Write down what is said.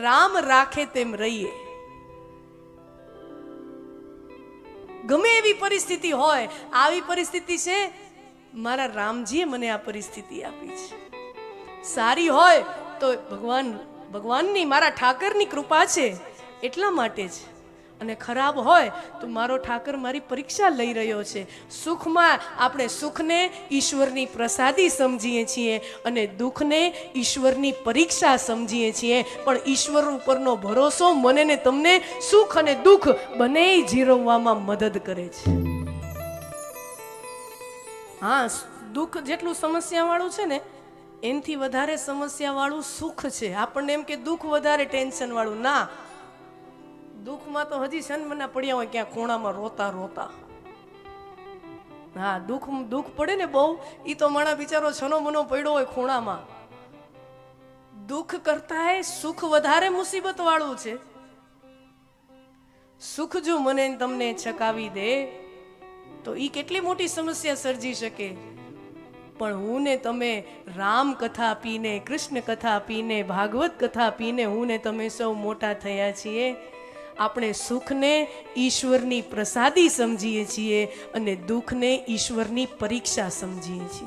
રામ રાખે તેમ રહીએ. ગમે એવી પરિસ્થિતિ હોય, આવી પરિસ્થિતિ છે, મારા રામજીએ મને આ પરિસ્થિતિ આપી છે. સારી હોય તો ભગવાનની, મારા ઠાકરની કૃપા છે એટલા માટે જ. અને ખરાબ હોય તો મારો ઠાકર મારી પરીક્ષા લઈ રહ્યો છે. સુખમાં આપણે સુખને ઈશ્વરની પ્રસાદી સમજીએ છીએ અને દુઃખને ઈશ્વરની પરીક્ષા સમજીએ છીએ. પણ ઈશ્વર ઉપરનો ભરોસો મને ને તમને સુખ અને દુઃખ બંને જીરવવામાં મદદ કરે છે. હા, દુઃખ જેટલું સમસ્યાવાળું છે ને એનાથી વધારે સમસ્યાવાળું સુખ છે. આપણને એમ કે દુઃખ વધારે ટેન્શન વાળું, ના. દુઃખમાં તો હજી સન્મના પડ્યા હોય ક્યાં ખૂણામાં રોતા રોતા. હા, દુઃખ પડે ને બહુ, એ તો મારા બિચારો છનો મનો પડ્યો હોય ખૂણામાં. દુઃખ કરતા સુખ વધારે મુસીબત વાળું છે. સુખ જો મને તમને છકાવી દે તો એ કેટલી મોટી સમસ્યા સર્જી શકે. પણ હું ને તમે રામ કથા પીને, કૃષ્ણ કથા પીને, ભાગવત કથા પીને હું ને તમે સૌ મોટા થયા છીએ. આપણે સુખને ઈશ્વરની પ્રસાદી સમજીએ છીએ અને દુઃખને ઈશ્વરની પરીક્ષા સમજીએ છીએ.